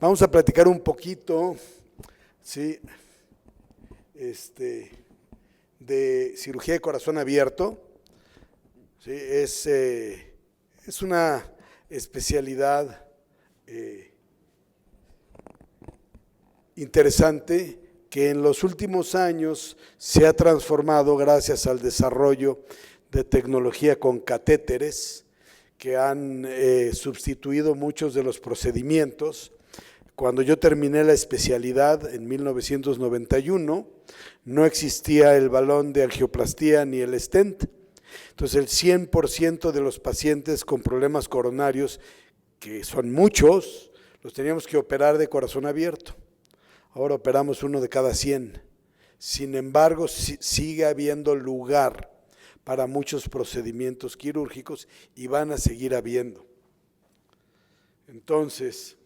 Vamos a platicar un poquito, ¿sí? De cirugía de corazón abierto. ¿Sí? Es una especialidad interesante que en los últimos años se ha transformado gracias al desarrollo de tecnología con catéteres que han sustituido muchos de los procedimientos. Cuando yo terminé la especialidad en 1991, no existía el balón de angioplastía ni el stent. Entonces el 100% de los pacientes con problemas coronarios, que son muchos, los teníamos que operar de corazón abierto. Ahora operamos uno de cada 100. Sin embargo, sigue habiendo lugar para muchos procedimientos quirúrgicos y van a seguir habiendo. Entonces,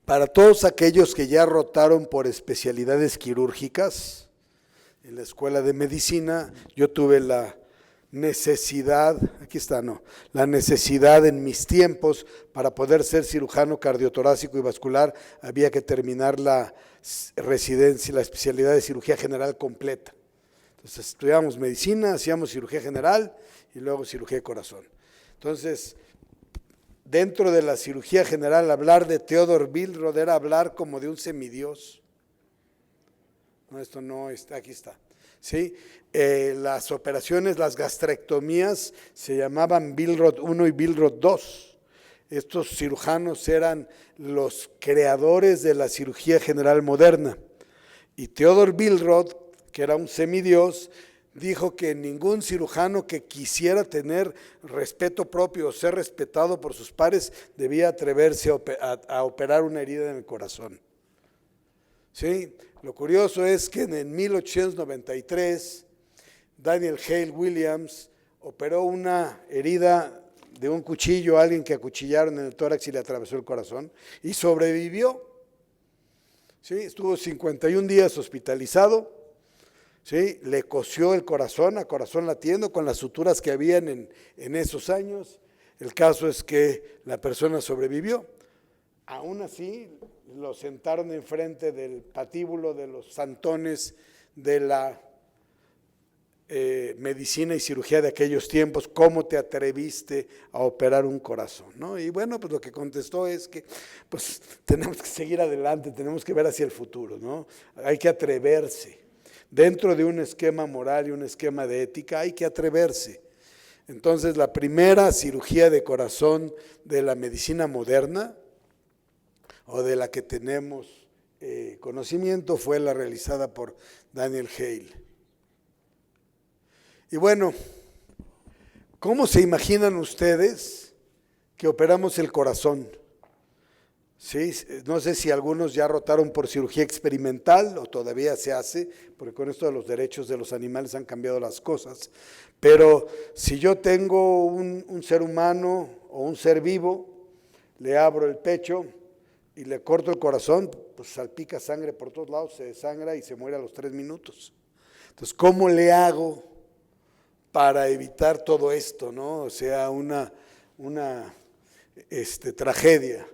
para todos aquellos que ya rotaron por especialidades quirúrgicas, en la escuela de medicina, yo tuve la necesidad, la necesidad en mis tiempos para poder ser cirujano cardiotorácico y vascular, había que terminar la residencia, la especialidad de cirugía general completa. Entonces estudiábamos medicina, hacíamos cirugía general y luego cirugía de corazón. Entonces, dentro de la cirugía general, hablar de Theodor Billroth era hablar como de un semidios. No, esto no está, aquí está. ¿Sí? Las operaciones, las gastrectomías, se llamaban Billroth I y Billroth II. Estos cirujanos eran los creadores de la cirugía general moderna. Y Theodor Billroth, que era un semidios, dijo que ningún cirujano que quisiera tener respeto propio o ser respetado por sus pares debía atreverse a operar una herida en el corazón. ¿Sí? Lo curioso es que en 1893 Daniel Hale Williams operó una herida de un cuchillo a alguien que acuchillaron en el tórax y le atravesó el corazón y sobrevivió. ¿Sí? Estuvo 51 días hospitalizado. ¿Sí? Le cosió el corazón a corazón latiendo con las suturas que habían en esos años. El caso es que la persona sobrevivió. Aún así, lo sentaron enfrente del patíbulo de los santones de la medicina y cirugía de aquellos tiempos. ¿Cómo te atreviste a operar un corazón? ¿No? Y bueno, pues lo que contestó es que pues, tenemos que seguir adelante, tenemos que ver hacia el futuro, ¿no? Hay que atreverse. Dentro de un esquema moral y un esquema de ética hay que atreverse. Entonces, la primera cirugía de corazón de la medicina moderna, o de la que tenemos conocimiento, fue la realizada por Daniel Hale. Y bueno, ¿cómo se imaginan ustedes que operamos el corazón? ¿Sí? No sé si algunos ya rotaron por cirugía experimental o todavía se hace, porque con esto de los derechos de los animales han cambiado las cosas, pero si yo tengo un ser humano o un ser vivo, le abro el pecho y le corto el corazón, pues salpica sangre por todos lados, se desangra y se muere a los 3 minutos. Entonces, ¿cómo le hago para evitar todo esto, ¿no? O sea, una tragedia.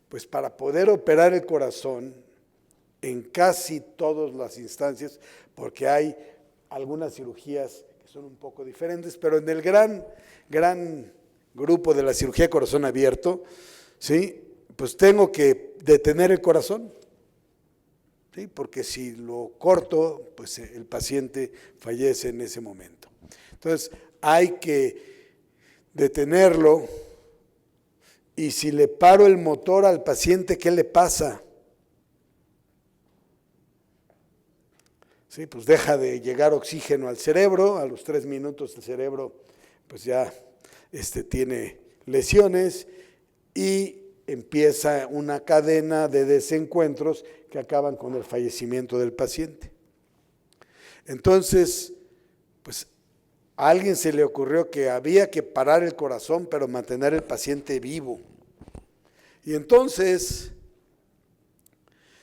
Pues para poder operar el corazón en casi todas las instancias, porque hay algunas cirugías que son un poco diferentes, pero en el gran grupo de la cirugía de corazón abierto, ¿sí? Pues tengo que detener el corazón, ¿sí? Porque si lo corto, pues el paciente fallece en ese momento. Entonces, hay que detenerlo. Y si le paro el motor al paciente, ¿qué le pasa? Sí, pues deja de llegar oxígeno al cerebro, a los 3 minutos el cerebro pues ya tiene lesiones y empieza una cadena de desencuentros que acaban con el fallecimiento del paciente. Entonces, pues a alguien se le ocurrió que había que parar el corazón, pero mantener el paciente vivo. Y entonces,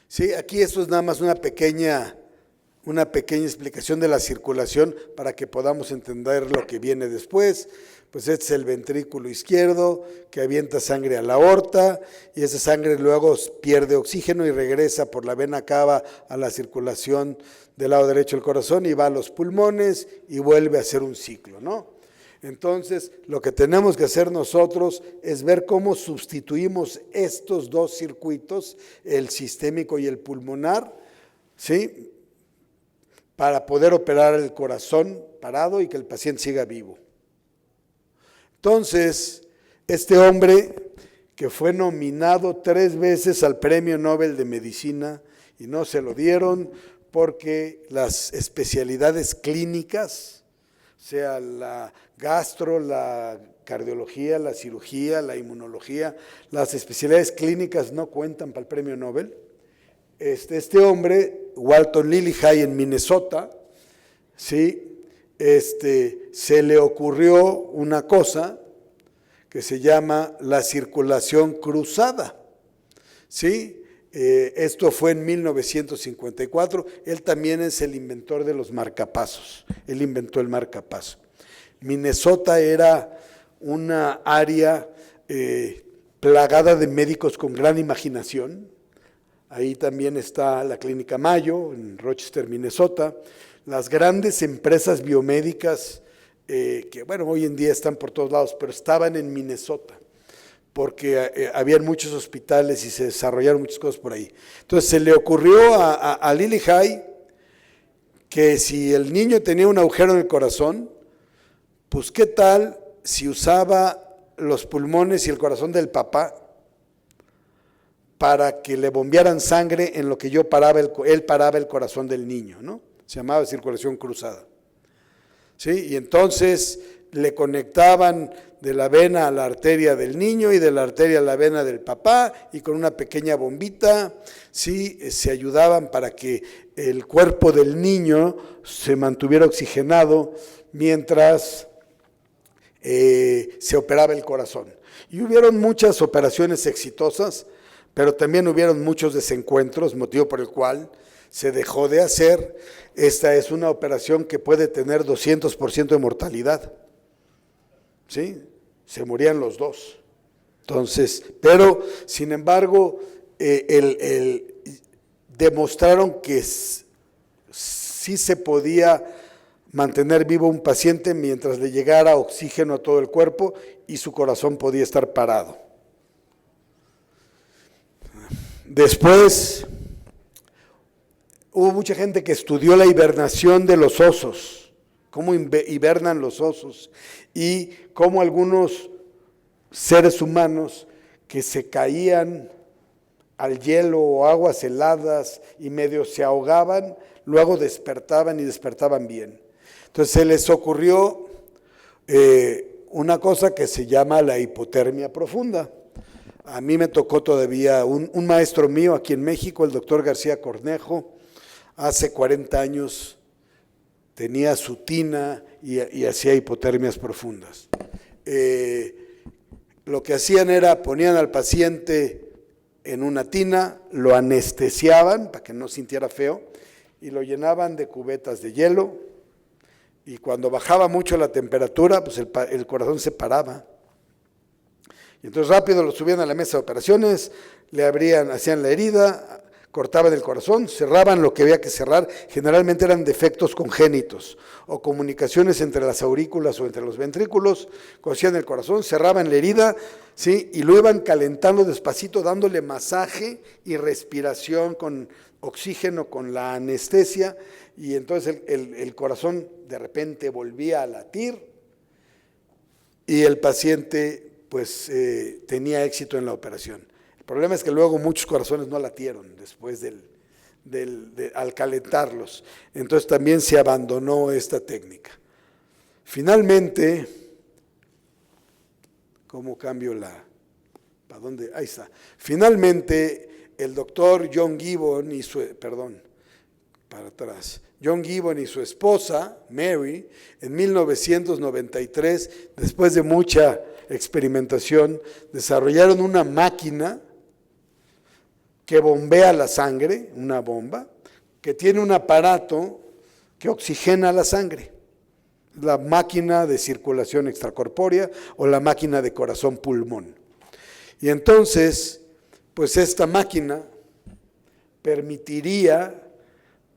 sí, aquí esto es nada más una pequeña explicación de la circulación para que podamos entender lo que viene después. pues este es el ventrículo izquierdo que avienta sangre a la aorta y esa sangre luego pierde oxígeno y regresa por la vena cava a la circulación del lado derecho del corazón y va a los pulmones y vuelve a hacer un ciclo, ¿no? Entonces, lo que tenemos que hacer nosotros es ver cómo sustituimos estos dos circuitos, el sistémico y el pulmonar, ¿sí?, para poder operar el corazón parado y que el paciente siga vivo. Entonces, este hombre que fue nominado 3 veces al Premio Nobel de Medicina y no se lo dieron porque las especialidades clínicas, o sea, la gastro, la cardiología, la cirugía, la inmunología, las especialidades clínicas no cuentan para el Premio Nobel. Este hombre, Walton Lillehei en Minnesota, ¿sí?, se le ocurrió una cosa que se llama la circulación cruzada, ¿sí? Esto fue en 1954, él también es el inventor de los marcapasos, él inventó el marcapaso. Minnesota era una área plagada de médicos con gran imaginación, ahí también está la Clínica Mayo, en Rochester, Minnesota, las grandes empresas biomédicas que, bueno, hoy en día están por todos lados, pero estaban en Minnesota, porque habían muchos hospitales y se desarrollaron muchas cosas por ahí. Entonces se le ocurrió a Lillehei que si el niño tenía un agujero en el corazón, pues qué tal si usaba los pulmones y el corazón del papá para que le bombearan sangre en lo que él paraba el corazón del niño, ¿no? Se llamaba circulación cruzada. ¿Sí? Y entonces le conectaban de la vena a la arteria del niño y de la arteria a la vena del papá y con una pequeña bombita, ¿sí?, se ayudaban para que el cuerpo del niño se mantuviera oxigenado mientras se operaba el corazón. Y hubieron muchas operaciones exitosas, pero también hubieron muchos desencuentros, motivo por el cual se dejó de hacer. Esta es una operación que puede tener 200% de mortalidad, ¿sí? Se morían los dos. Entonces, pero sin embargo, demostraron que sí se podía mantener vivo un paciente mientras le llegara oxígeno a todo el cuerpo y su corazón podía estar parado. Después hubo mucha gente que estudió la hibernación de los osos, cómo hibernan los osos y cómo algunos seres humanos que se caían al hielo o aguas heladas y medio se ahogaban, luego despertaban y despertaban bien. Entonces se les ocurrió una cosa que se llama la hipotermia profunda. A mí me tocó todavía un maestro mío aquí en México, el doctor García Cornejo, hace 40 años tenía su tina y hacía hipotermias profundas. Lo que hacían era ponían al paciente en una tina, lo anestesiaban para que no sintiera feo y lo llenaban de cubetas de hielo y cuando bajaba mucho la temperatura, pues el corazón se paraba. Y entonces rápido lo subían a la mesa de operaciones, le abrían, hacían la herida, cortaban el corazón, cerraban lo que había que cerrar, generalmente eran defectos congénitos o comunicaciones entre las aurículas o entre los ventrículos, cosían el corazón, cerraban la herida, ¿sí?, y lo iban calentando despacito, dándole masaje y respiración con oxígeno, con la anestesia, y entonces el corazón de repente volvía a latir y el paciente pues tenía éxito en la operación. El problema es que luego muchos corazones no latieron después al calentarlos. Entonces también se abandonó esta técnica. Finalmente, ¿cómo cambio ¿para dónde? Ahí está. Finalmente, el doctor John Gibbon John Gibbon y su esposa, Mary, en 1993, después de mucha experimentación, desarrollaron una máquina que bombea la sangre, una bomba, que tiene un aparato que oxigena la sangre. la máquina de circulación extracorpórea o la máquina de corazón-pulmón. Y entonces, pues esta máquina permitiría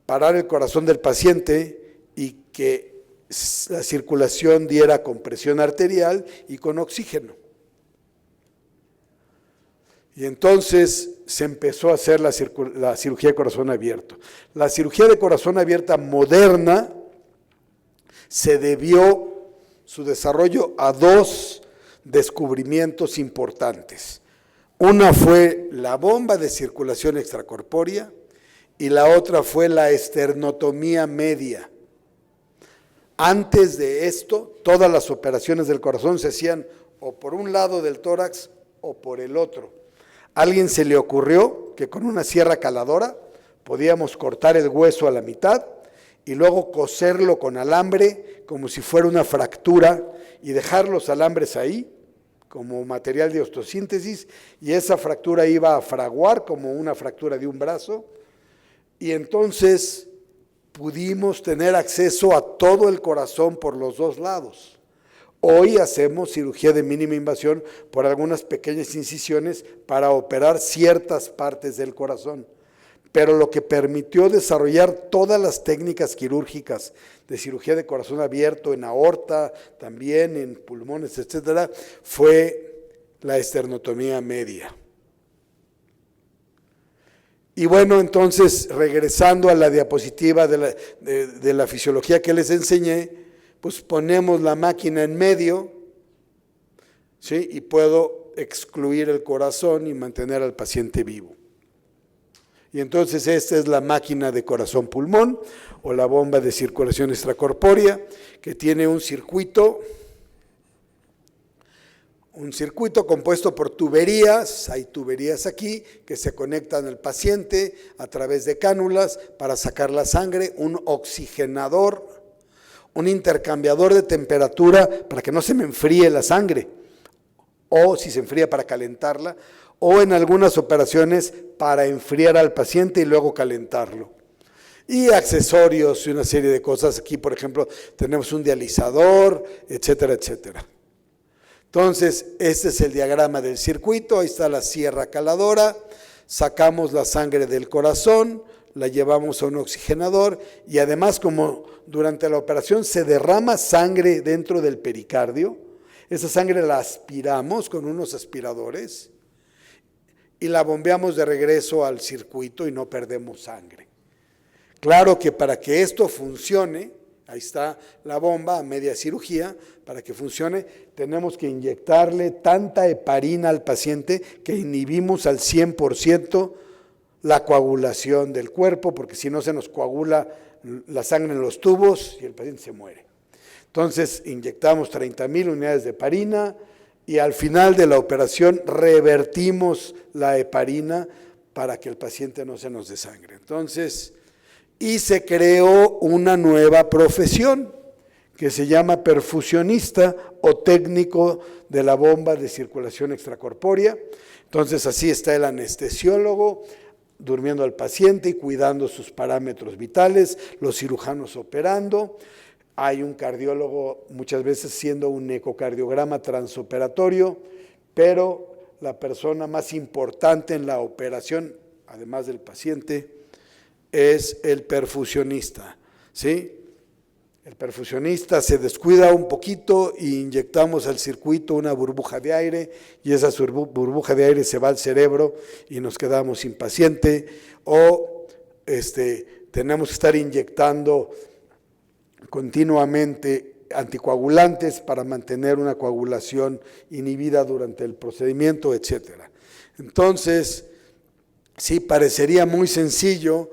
parar el corazón del paciente y que la circulación diera con presión arterial y con oxígeno. Y entonces se empezó a hacer la cirugía de corazón abierto. La cirugía de corazón abierta moderna se debió su desarrollo a dos descubrimientos importantes. Una fue la bomba de circulación extracorpórea y la otra fue la esternotomía media. Antes de esto, todas las operaciones del corazón se hacían o por un lado del tórax o por el otro. A alguien se le ocurrió que con una sierra caladora podíamos cortar el hueso a la mitad y luego coserlo con alambre como si fuera una fractura y dejar los alambres ahí como material de osteosíntesis, y esa fractura iba a fraguar como una fractura de un brazo, y entonces pudimos tener acceso a todo el corazón por los dos lados. Hoy hacemos cirugía de mínima invasión por algunas pequeñas incisiones para operar ciertas partes del corazón. Pero lo que permitió desarrollar todas las técnicas quirúrgicas de cirugía de corazón abierto, en aorta, también en pulmones, etcétera, fue la esternotomía media. Y bueno, entonces, regresando a la diapositiva de la fisiología que les enseñé, pues ponemos la máquina en medio, ¿sí? Y puedo excluir el corazón y mantener al paciente vivo. Y entonces esta es la máquina de corazón-pulmón o la bomba de circulación extracorpórea, que tiene un circuito compuesto por tuberías. Hay tuberías aquí que se conectan al paciente a través de cánulas para sacar la sangre, un oxigenador, un intercambiador de temperatura para que no se me enfríe la sangre, o si se enfría para calentarla, o en algunas operaciones para enfriar al paciente y luego calentarlo. Y accesorios y una serie de cosas. Aquí, por ejemplo, tenemos un dializador, etcétera, etcétera. Entonces, este es el diagrama del circuito. Ahí está la sierra caladora. Sacamos la sangre del corazón, la llevamos a un oxigenador y además, como durante la operación se derrama sangre dentro del pericardio, esa sangre la aspiramos con unos aspiradores y la bombeamos de regreso al circuito y no perdemos sangre. Claro que para que esto funcione, ahí está la bomba a media cirugía, para que funcione tenemos que inyectarle tanta heparina al paciente que inhibimos al 100% la coagulación del cuerpo, porque si no se nos coagula la sangre en los tubos y el paciente se muere. Entonces inyectamos 30,000 unidades de heparina, y al final de la operación revertimos la heparina para que el paciente no se nos desangre. Entonces, y se creó una nueva profesión que se llama perfusionista o técnico de la bomba de circulación extracorpórea. Entonces, así está el anestesiólogo durmiendo al paciente y cuidando sus parámetros vitales, los cirujanos operando. Hay un cardiólogo muchas veces haciendo un ecocardiograma transoperatorio, pero la persona más importante en la operación, además del paciente, es el perfusionista, ¿sí? El perfusionista se descuida un poquito y inyectamos al circuito una burbuja de aire y esa burbuja de aire se va al cerebro y nos quedamos sin paciente, o tenemos que estar inyectando continuamente anticoagulantes para mantener una coagulación inhibida durante el procedimiento, etcétera. Entonces, sí, parecería muy sencillo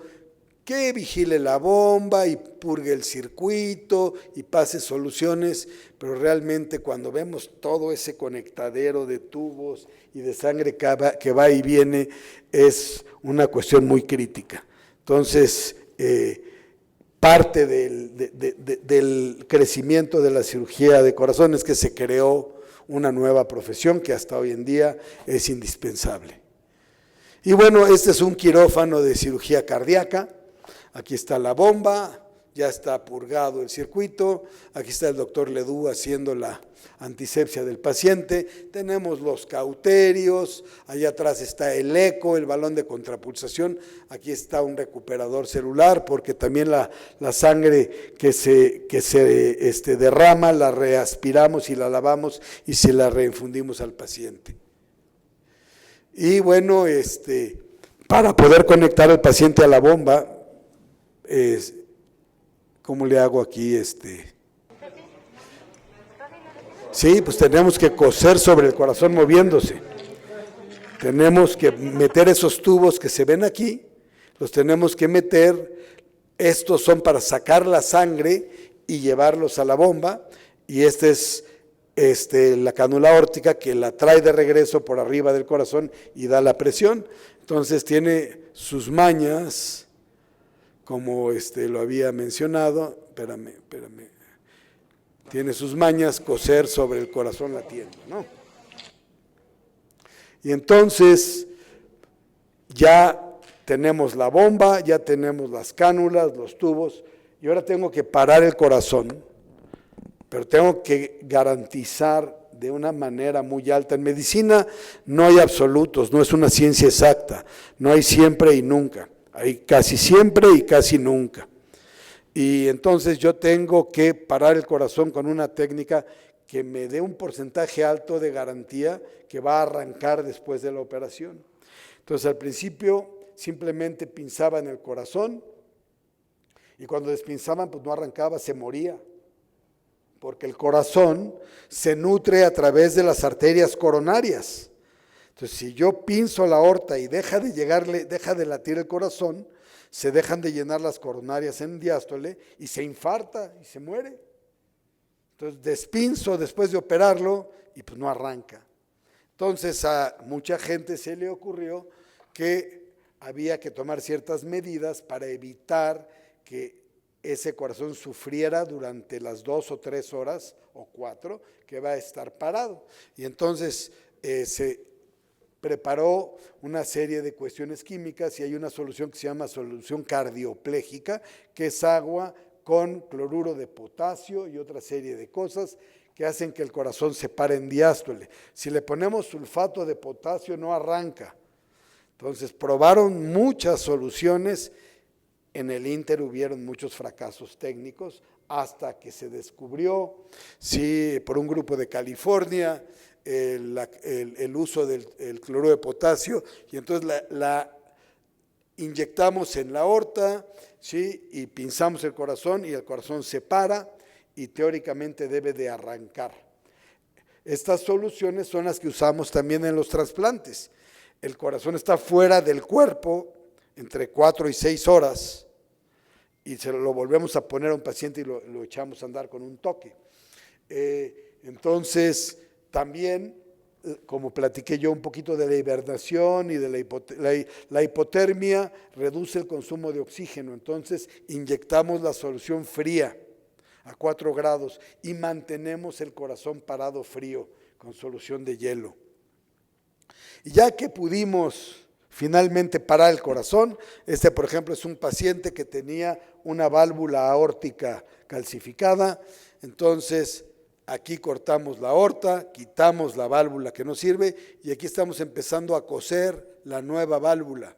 que vigile la bomba y purgue el circuito y pase soluciones, pero realmente cuando vemos todo ese conectadero de tubos y de sangre que va y viene, es una cuestión muy crítica. Entonces, parte del crecimiento de la cirugía de corazón es que se creó una nueva profesión que hasta hoy en día es indispensable. Y bueno, este es un quirófano de cirugía cardíaca. Aquí está la bomba, ya está purgado el circuito, aquí está el doctor Ledoux haciendo la antisepsia del paciente, tenemos los cauterios, allá atrás está el eco, el balón de contrapulsación, aquí está un recuperador celular, porque también la sangre que se derrama la reaspiramos y la lavamos y se la reinfundimos al paciente. Y bueno, para poder conectar al paciente a la bomba, ¿cómo le hago aquí? Sí, pues tenemos que coser sobre el corazón moviéndose. Tenemos que meter esos tubos que se ven aquí, los tenemos que meter, estos son para sacar la sangre y llevarlos a la bomba, y esta es la cánula aórtica que la trae de regreso por arriba del corazón y da la presión. Entonces tiene sus mañas, como lo había mencionado, espérame, tiene sus mañas coser sobre el corazón latiendo, ¿no? Y entonces ya tenemos la bomba, ya tenemos las cánulas, los tubos, y ahora tengo que parar el corazón, pero tengo que garantizar de una manera muy alta. En medicina no hay absolutos, no es una ciencia exacta, no hay siempre y nunca, hay casi siempre y casi nunca. Y entonces yo tengo que parar el corazón con una técnica que me dé un porcentaje alto de garantía que va a arrancar después de la operación. Entonces al principio simplemente pinzaban el corazón y cuando despinzaban pues no arrancaba, se moría. Porque el corazón se nutre a través de las arterias coronarias. Entonces, si yo pinzo la aorta y deja de latir el corazón, se dejan de llenar las coronarias en diástole y se infarta y se muere. Entonces, despinzo después de operarlo y pues no arranca. Entonces, a mucha gente se le ocurrió que había que tomar ciertas medidas para evitar que ese corazón sufriera durante las 2 o 3 horas o 4 que va a estar parado. Y entonces se preparó una serie de cuestiones químicas y hay una solución que se llama solución cardioplégica, que es agua con cloruro de potasio y otra serie de cosas que hacen que el corazón se pare en diástole. Si le ponemos sulfato de potasio no arranca. Entonces probaron muchas soluciones. En el ínter hubieron muchos fracasos técnicos hasta que se descubrió, sí, por un grupo de California, el uso del cloruro de potasio, y entonces la inyectamos en la aorta, sí, y pinzamos el corazón y el corazón se para y teóricamente debe de arrancar. Estas soluciones son las que usamos también en los trasplantes. El corazón está fuera del cuerpo entre 4 y 6 horas y se lo volvemos a poner a un paciente y lo echamos a andar con un toque. Entonces, también, como platiqué yo un poquito de la hibernación y de la hipotermia, reduce el consumo de oxígeno. Entonces, inyectamos la solución fría a 4 grados y mantenemos el corazón parado frío con solución de hielo. Y ya que pudimos finalmente parar el corazón, por ejemplo, es un paciente que tenía una válvula aórtica calcificada, entonces aquí cortamos la aorta, quitamos la válvula que no sirve y aquí estamos empezando a coser la nueva válvula.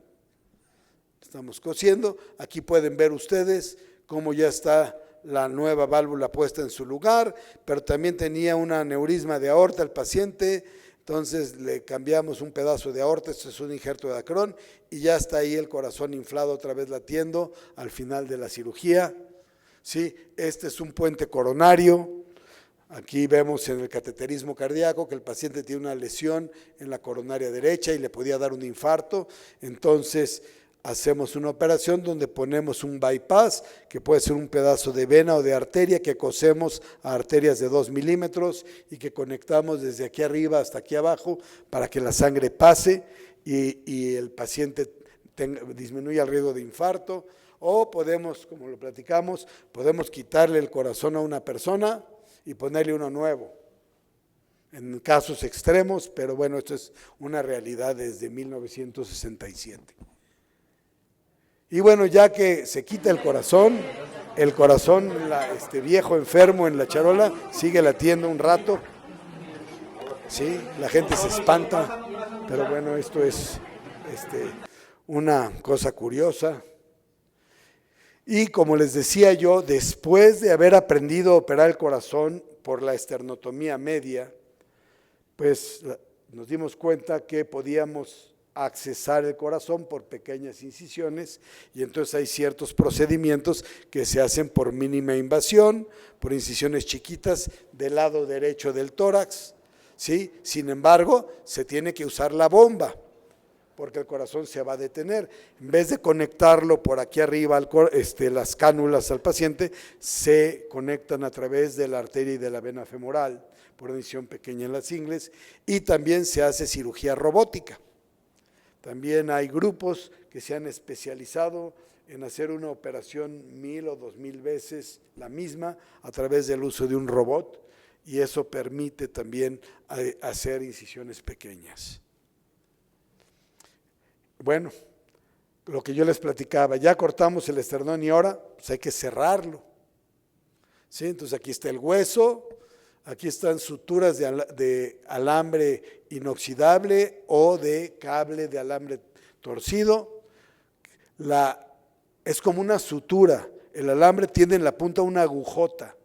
Estamos cosiendo, aquí pueden ver ustedes cómo ya está la nueva válvula puesta en su lugar, pero también tenía un aneurisma de aorta el paciente. Entonces le cambiamos un pedazo de aorta, esto es un injerto de Dacron, y ya está ahí el corazón inflado otra vez latiendo al final de la cirugía. ¿Sí? Este es un puente coronario. Aquí vemos en el cateterismo cardíaco que el paciente tiene una lesión en la coronaria derecha y le podía dar un infarto. Entonces hacemos una operación donde ponemos un bypass, que puede ser un pedazo de vena o de arteria que cosemos a arterias de 2 milímetros y que conectamos desde aquí arriba hasta aquí abajo para que la sangre pase y el paciente disminuya el riesgo de infarto. O podemos, como lo platicamos, podemos quitarle el corazón a una persona y ponerle uno nuevo. En casos extremos, pero bueno, esto es una realidad desde 1967. Y bueno, ya que se quita el corazón, el corazón viejo, enfermo en la charola, sigue latiendo un rato. Sí, la gente se espanta, pero bueno, esto es una cosa curiosa. Y como les decía yo, después de haber aprendido a operar el corazón por la esternotomía media, pues nos dimos cuenta que podíamos accesar el corazón por pequeñas incisiones, y entonces hay ciertos procedimientos que se hacen por mínima invasión, por incisiones chiquitas del lado derecho del tórax, ¿sí? Sin embargo, se tiene que usar la bomba, porque el corazón se va a detener. En vez de conectarlo por aquí arriba, las cánulas al paciente, se conectan a través de la arteria y de la vena femoral, por una incisión pequeña en las ingles, y también se hace cirugía robótica. También hay grupos que se han especializado en hacer una operación 1000 o 2000 veces la misma a través del uso de un robot, y eso permite también hacer incisiones pequeñas. Bueno, lo que yo les platicaba, ya cortamos el esternón y ahora pues hay que cerrarlo. ¿Sí? Entonces aquí está el hueso, aquí están suturas de alambre inoxidable o de cable de alambre torcido. Es como una sutura, el alambre tiene en la punta una agujota,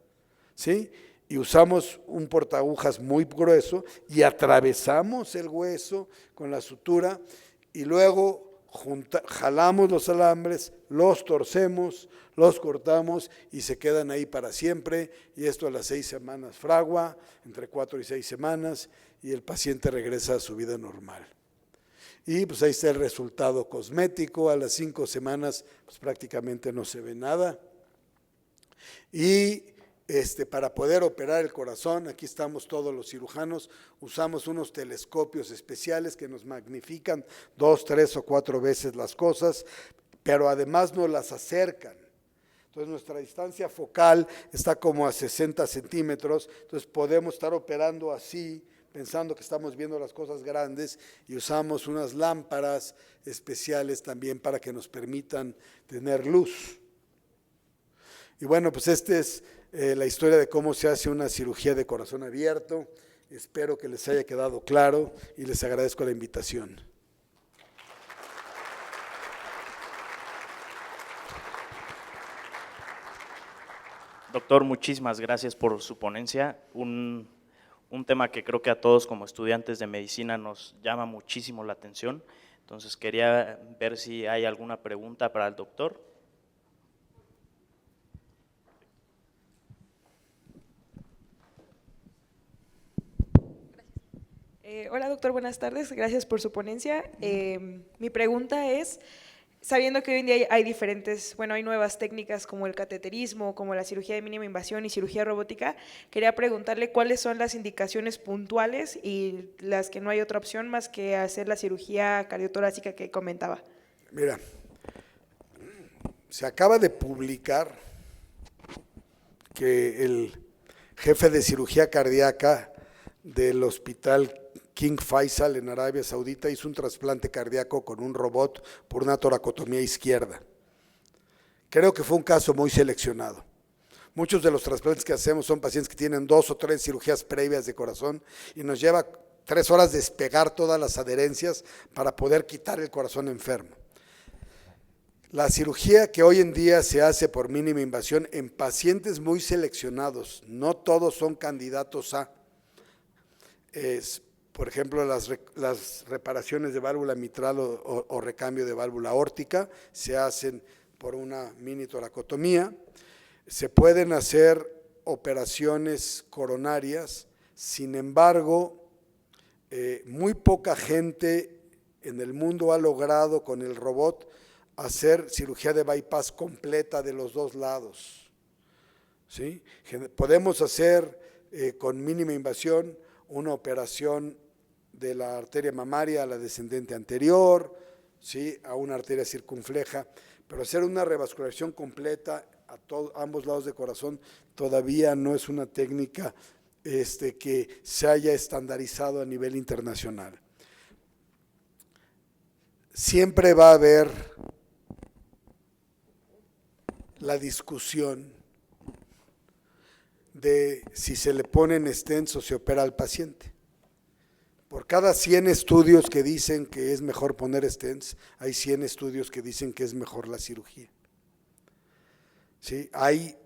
¿sí? Y usamos un portaagujas muy grueso y atravesamos el hueso con la sutura, y luego jalamos los alambres, los torcemos, los cortamos y se quedan ahí para siempre, y esto a las 6 semanas fragua, entre 4 y 6 semanas, y el paciente regresa a su vida normal. Y pues ahí está el resultado cosmético, a las 5 semanas pues prácticamente no se ve nada. Y para poder operar el corazón, aquí estamos todos los cirujanos, usamos unos telescopios especiales que nos magnifican 2, 3 o 4 veces las cosas, pero además nos las acercan. Entonces nuestra distancia focal está como a 60 centímetros, entonces podemos estar operando así, pensando que estamos viendo las cosas grandes, y usamos unas lámparas especiales también para que nos permitan tener luz. Y bueno, pues es la historia de cómo se hace una cirugía de corazón abierto. Espero que les haya quedado claro y les agradezco la invitación. Doctor, muchísimas gracias por su ponencia. Un tema que creo que a todos como estudiantes de medicina nos llama muchísimo la atención. Entonces quería ver si hay alguna pregunta para el doctor. Hola doctor, buenas tardes, gracias por su ponencia. Mi pregunta es, sabiendo que hoy en día hay diferentes, hay nuevas técnicas como el cateterismo, como la cirugía de mínima invasión y cirugía robótica, quería preguntarle cuáles son las indicaciones puntuales y las que no hay otra opción más que hacer la cirugía cardiotorácica que comentaba. Mira, se acaba de publicar que el jefe de cirugía cardíaca del hospital King Faisal en Arabia Saudita hizo un trasplante cardíaco con un robot por una toracotomía izquierda. Creo que fue un caso muy seleccionado. Muchos de los trasplantes que hacemos son pacientes que tienen 2 o 3 cirugías previas de corazón y nos lleva 3 horas despegar todas las adherencias para poder quitar el corazón enfermo. La cirugía que hoy en día se hace por mínima invasión en pacientes muy seleccionados, no todos son candidatos a, por ejemplo, las reparaciones de válvula mitral o recambio de válvula aórtica se hacen por una mini toracotomía. Se pueden hacer operaciones coronarias, sin embargo, muy poca gente en el mundo ha logrado con el robot hacer cirugía de bypass completa de los 2 lados. ¿Sí? Podemos hacer con mínima invasión una operación de la arteria mamaria a la descendente anterior, ¿sí? A una arteria circunfleja, pero hacer una revascularización completa a ambos lados del corazón todavía no es una técnica que se haya estandarizado a nivel internacional. Siempre va a haber la discusión de si se le ponen stents o se opera al paciente. Por cada 100 estudios que dicen que es mejor poner stents, hay 100 estudios que dicen que es mejor la cirugía. ¿Sí? Hay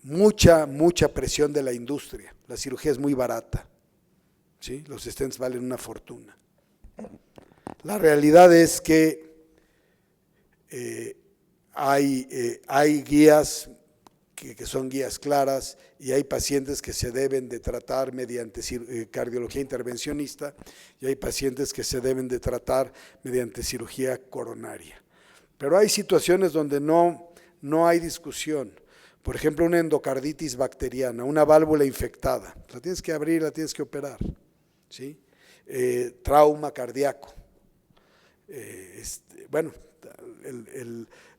mucha presión de la industria. La cirugía es muy barata. ¿Sí? Los stents valen una fortuna. La realidad es que hay guías que son guías claras y hay pacientes que se deben de tratar mediante cardiología intervencionista y hay pacientes que se deben de tratar mediante cirugía coronaria. Pero hay situaciones donde no hay discusión. Por ejemplo, una endocarditis bacteriana, una válvula infectada, la tienes que abrir, la tienes que operar, ¿sí? Trauma cardíaco.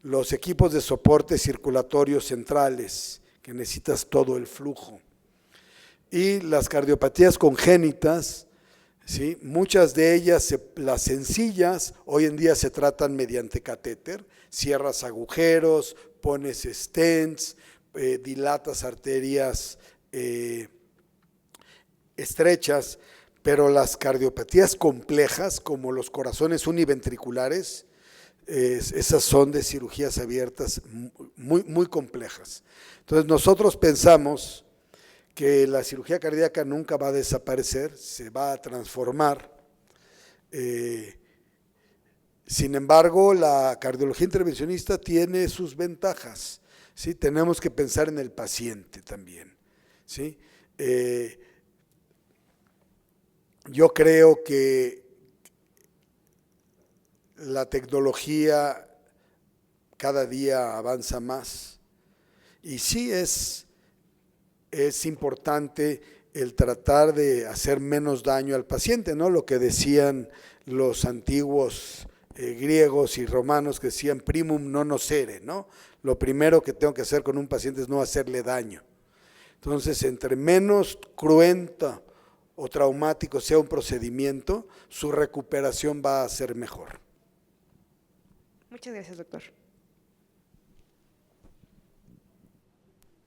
Los equipos de soporte circulatorio centrales, que necesitas todo el flujo. Y las cardiopatías congénitas, ¿sí? Muchas de ellas, las sencillas, hoy en día se tratan mediante catéter, cierras agujeros, pones stents, dilatas arterias estrechas, pero las cardiopatías complejas, como los corazones univentriculares, esas son de cirugías abiertas muy complejas. Entonces nosotros pensamos que la cirugía cardíaca nunca va a desaparecer, se va a transformar. Sin embargo, la cardiología intervencionista tiene sus ventajas, ¿sí? Tenemos que pensar en el paciente también, ¿sí? Yo creo que la tecnología cada día avanza más y sí es importante el tratar de hacer menos daño al paciente, ¿no? Lo que decían los antiguos griegos y romanos, que decían primum non nocere, ¿no? Lo primero que tengo que hacer con un paciente es no hacerle daño. Entonces, entre menos cruenta o traumático sea un procedimiento, su recuperación va a ser mejor. Muchas gracias, doctor.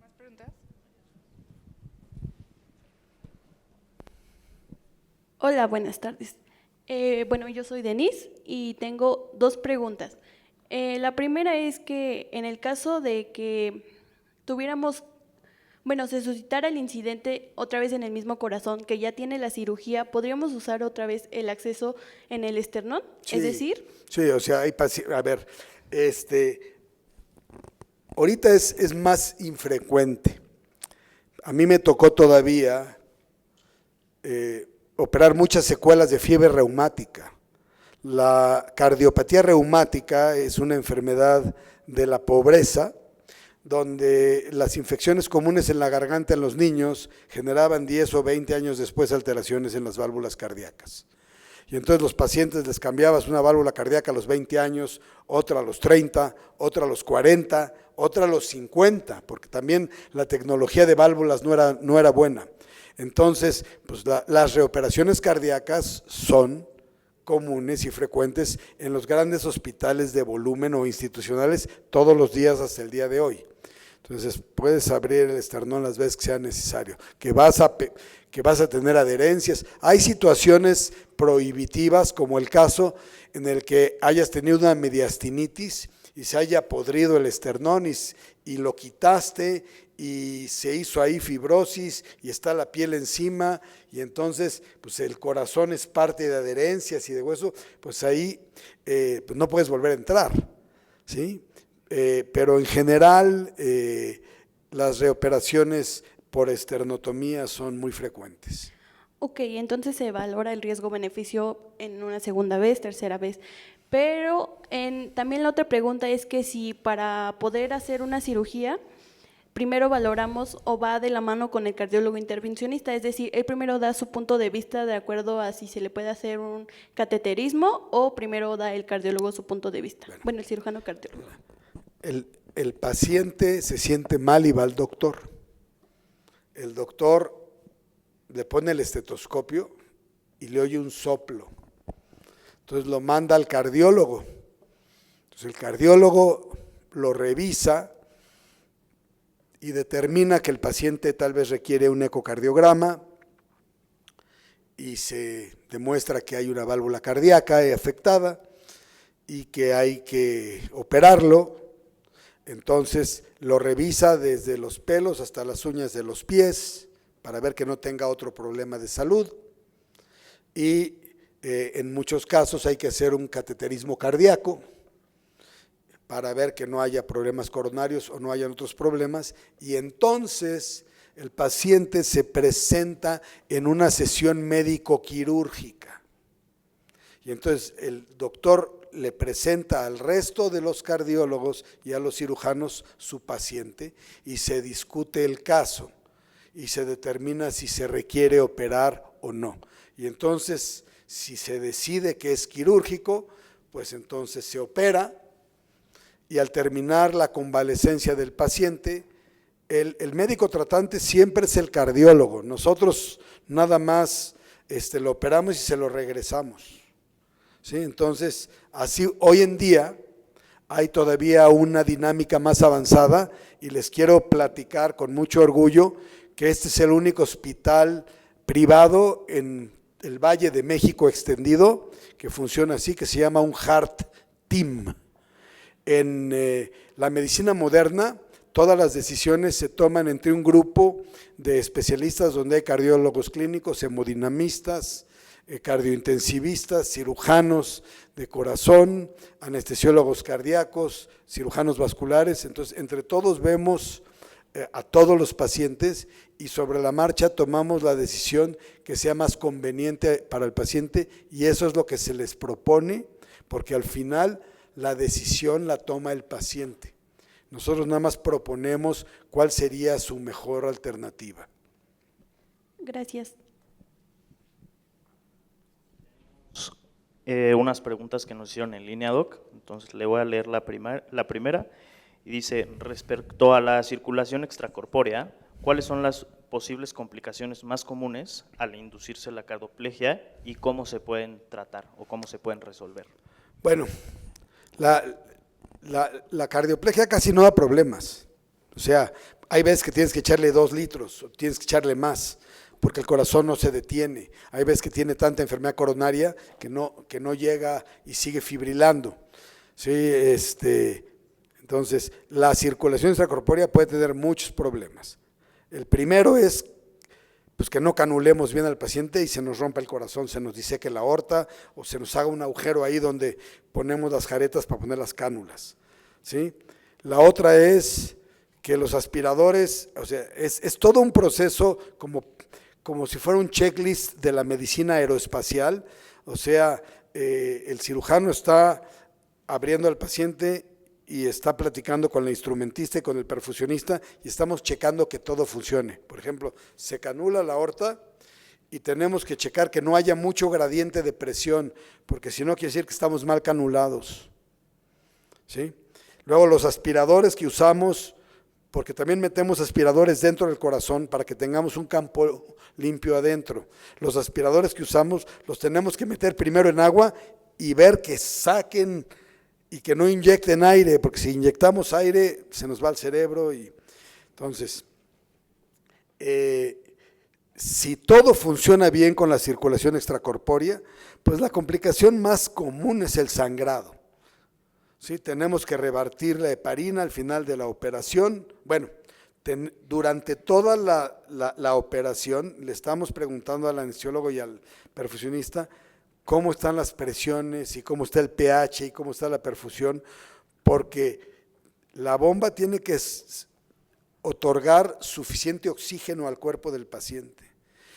¿Más preguntas? Hola, buenas tardes. Bueno, yo soy Denise y tengo 2 preguntas. La primera es que en el caso de que se suscitara el incidente otra vez en el mismo corazón que ya tiene la cirugía, ¿podríamos usar otra vez el acceso en el esternón? Sí, es decir… Sí, o sea, hay pacientes, a ver, ahorita es más infrecuente. A mí me tocó todavía operar muchas secuelas de fiebre reumática. La cardiopatía reumática es una enfermedad de la pobreza, donde las infecciones comunes en la garganta en los niños generaban 10 o 20 años después alteraciones en las válvulas cardíacas. Y entonces los pacientes les cambiabas una válvula cardíaca a los 20 años, otra a los 30, otra a los 40, otra a los 50, porque también la tecnología de válvulas no era buena. Entonces, pues las reoperaciones cardíacas son comunes y frecuentes en los grandes hospitales de volumen o institucionales todos los días hasta el día de hoy. Entonces, puedes abrir el esternón las veces que sea necesario, que vas a tener adherencias. Hay situaciones prohibitivas, como el caso en el que hayas tenido una mediastinitis y se haya podrido el esternón y lo quitaste y se hizo ahí fibrosis y está la piel encima y entonces pues el corazón es parte de adherencias y de hueso, pues ahí pues no puedes volver a entrar, ¿sí? Pero en general las reoperaciones por esternotomía son muy frecuentes. Ok, entonces se valora el riesgo-beneficio en una segunda vez, tercera vez. Pero también la otra pregunta es que si para poder hacer una cirugía, primero valoramos o va de la mano con el cardiólogo intervencionista, es decir, él primero da su punto de vista de acuerdo a si se le puede hacer un cateterismo o primero da el cardiólogo su punto de vista. Bueno, el cirujano cardiólogo. El paciente se siente mal y va al doctor. El doctor le pone el estetoscopio y le oye un soplo. Entonces lo manda al cardiólogo. Entonces el cardiólogo lo revisa y determina que el paciente tal vez requiere un ecocardiograma y se demuestra que hay una válvula cardíaca afectada y que hay que operarlo. Entonces lo revisa desde los pelos hasta las uñas de los pies para ver que no tenga otro problema de salud y en muchos casos hay que hacer un cateterismo cardíaco para ver que no haya problemas coronarios o no hayan otros problemas, y entonces el paciente se presenta en una sesión médico-quirúrgica. Y entonces el doctor le presenta al resto de los cardiólogos y a los cirujanos su paciente y se discute el caso y se determina si se requiere operar o no. Y entonces, si se decide que es quirúrgico, pues entonces se opera. Y al terminar la convalecencia del paciente, el médico tratante siempre es el cardiólogo. Nosotros nada más lo operamos y se lo regresamos. ¿Sí? Entonces, así hoy en día hay todavía una dinámica más avanzada y les quiero platicar con mucho orgullo que este es el único hospital privado en el Valle de México extendido que funciona así, que se llama un Heart Team. En la medicina moderna, todas las decisiones se toman entre un grupo de especialistas donde hay cardiólogos clínicos, hemodinamistas, cardiointensivistas, cirujanos de corazón, anestesiólogos cardíacos, cirujanos vasculares. Entonces, entre todos vemos a todos los pacientes y sobre la marcha tomamos la decisión que sea más conveniente para el paciente y eso es lo que se les propone, porque al final la decisión la toma el paciente. Nosotros nada más proponemos cuál sería su mejor alternativa. Gracias. Unas preguntas que nos hicieron en línea, Doc. Entonces le voy a leer la primera y dice, respecto a la circulación extracorpórea, ¿cuáles son las posibles complicaciones más comunes al inducirse la cardioplejia y cómo se pueden tratar o cómo se pueden resolver? Bueno, la cardioplegia casi no da problemas. O sea, hay veces que tienes que echarle 2 litros o tienes que echarle más porque el corazón no se detiene. Hay veces que tiene tanta enfermedad coronaria que no llega y sigue fibrilando. Sí, entonces, la circulación extracorpórea puede tener muchos problemas. El primero es pues que no canulemos bien al paciente y se nos rompa el corazón, se nos diseque la aorta o se nos haga un agujero ahí donde ponemos las jaretas para poner las cánulas, ¿sí? La otra es que los aspiradores, o sea, es todo un proceso como si fuera un checklist de la medicina aeroespacial, o sea, el cirujano está abriendo al paciente y está platicando con el instrumentista y con el perfusionista y estamos checando que todo funcione. Por ejemplo, se canula la aorta y tenemos que checar que no haya mucho gradiente de presión, porque si no quiere decir que estamos mal canulados, ¿sí? Luego los aspiradores que usamos, porque también metemos aspiradores dentro del corazón para que tengamos un campo limpio adentro. Los aspiradores que usamos los tenemos que meter primero en agua y ver que saquen y que no inyecten aire, porque si inyectamos aire se nos va al cerebro. Y entonces, si todo funciona bien con la circulación extracorpórea, pues la complicación más común es el sangrado. ¿Sí? Tenemos que revertir la heparina al final de la operación. Bueno, durante toda la operación le estamos preguntando al anestesiólogo y al perfusionista cómo están las presiones y cómo está el pH y cómo está la perfusión, porque la bomba tiene que otorgar suficiente oxígeno al cuerpo del paciente.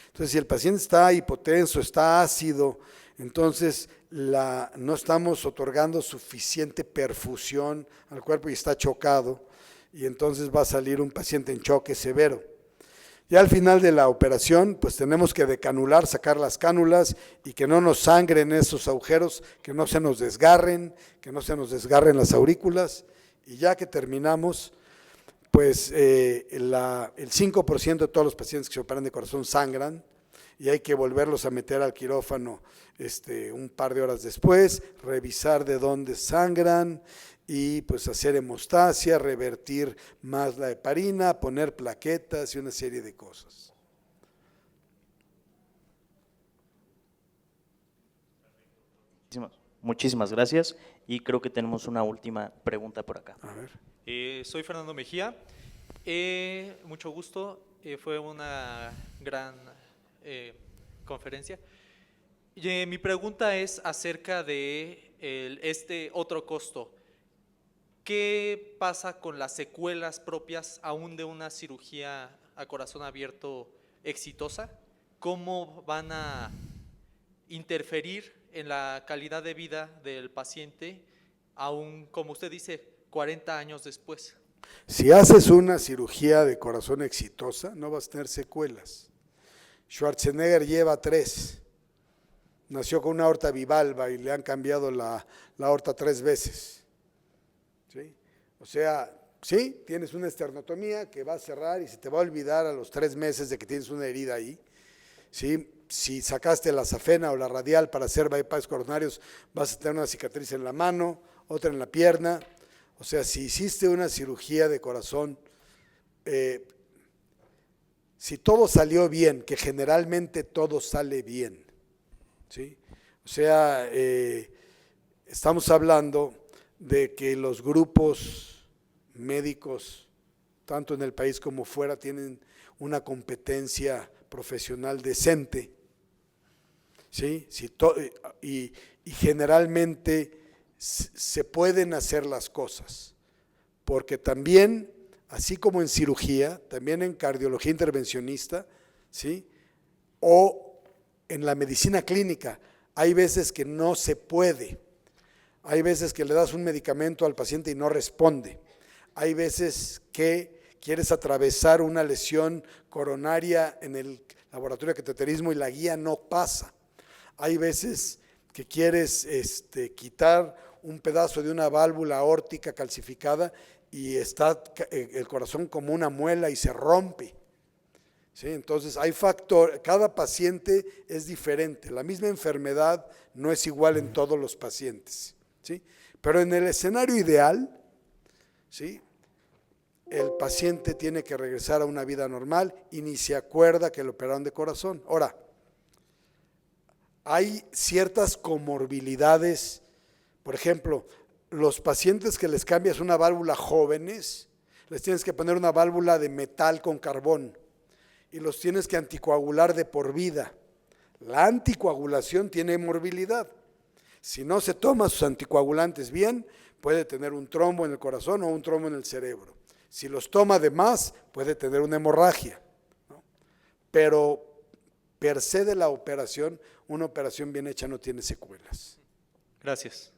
Entonces, si el paciente está hipotenso, está ácido, entonces no estamos otorgando suficiente perfusión al cuerpo y está chocado, y entonces va a salir un paciente en choque severo. Ya al final de la operación, pues tenemos que decanular, sacar las cánulas y que no nos sangren esos agujeros, que no se nos desgarren, las aurículas, y ya que terminamos, pues el 5% de todos los pacientes que se operan de corazón sangran, y hay que volverlos a meter al quirófano un par de horas después, revisar de dónde sangran y pues hacer hemostasia, revertir más la heparina, poner plaquetas y una serie de cosas. Muchísimas gracias y creo que tenemos una última pregunta por acá. A ver. Soy Fernando Mejía, mucho gusto, fue una gran conferencia. Mi pregunta es acerca de este otro costo. ¿Qué pasa con las secuelas propias aún de una cirugía a corazón abierto exitosa? ¿Cómo van a interferir en la calidad de vida del paciente, aún, como usted dice, 40 años después? Si haces una cirugía de corazón exitosa, no vas a tener secuelas. Schwarzenegger lleva 3. Nació con una aorta bivalva y le han cambiado la aorta 3 veces. ¿Sí? O sea, sí, tienes una esternotomía que va a cerrar y se te va a olvidar a los 3 meses de que tienes una herida ahí. ¿Sí? Si sacaste la safena o la radial para hacer bypass coronarios, vas a tener una cicatriz en la mano, otra en la pierna. O sea, si hiciste una cirugía de corazón, si todo salió bien, que generalmente todo sale bien, ¿sí? O sea, estamos hablando de que los grupos médicos, tanto en el país como fuera, tienen una competencia profesional decente, ¿sí? Y generalmente se pueden hacer las cosas, porque también, así como en cirugía, también en cardiología intervencionista, ¿sí? O en la medicina clínica, hay veces que no se puede, hay veces que le das un medicamento al paciente y no responde, hay veces que quieres atravesar una lesión coronaria en el laboratorio de cateterismo y la guía no pasa, hay veces que quieres quitar un pedazo de una válvula aórtica calcificada y está el corazón como una muela y se rompe. ¿Sí? Entonces hay cada paciente es diferente, la misma enfermedad no es igual en todos los pacientes, ¿sí? Pero en el escenario ideal, ¿sí?, el paciente tiene que regresar a una vida normal y ni se acuerda que le operaron de corazón. Ahora, hay ciertas comorbilidades, por ejemplo, los pacientes que les cambias una válvula jóvenes, les tienes que poner una válvula de metal con carbón y los tienes que anticoagular de por vida. La anticoagulación tiene morbilidad. Si no se toma sus anticoagulantes bien, puede tener un trombo en el corazón o un trombo en el cerebro. Si los toma de más, puede tener una hemorragia, ¿no? Pero per se de la operación, una operación bien hecha no tiene secuelas. Gracias.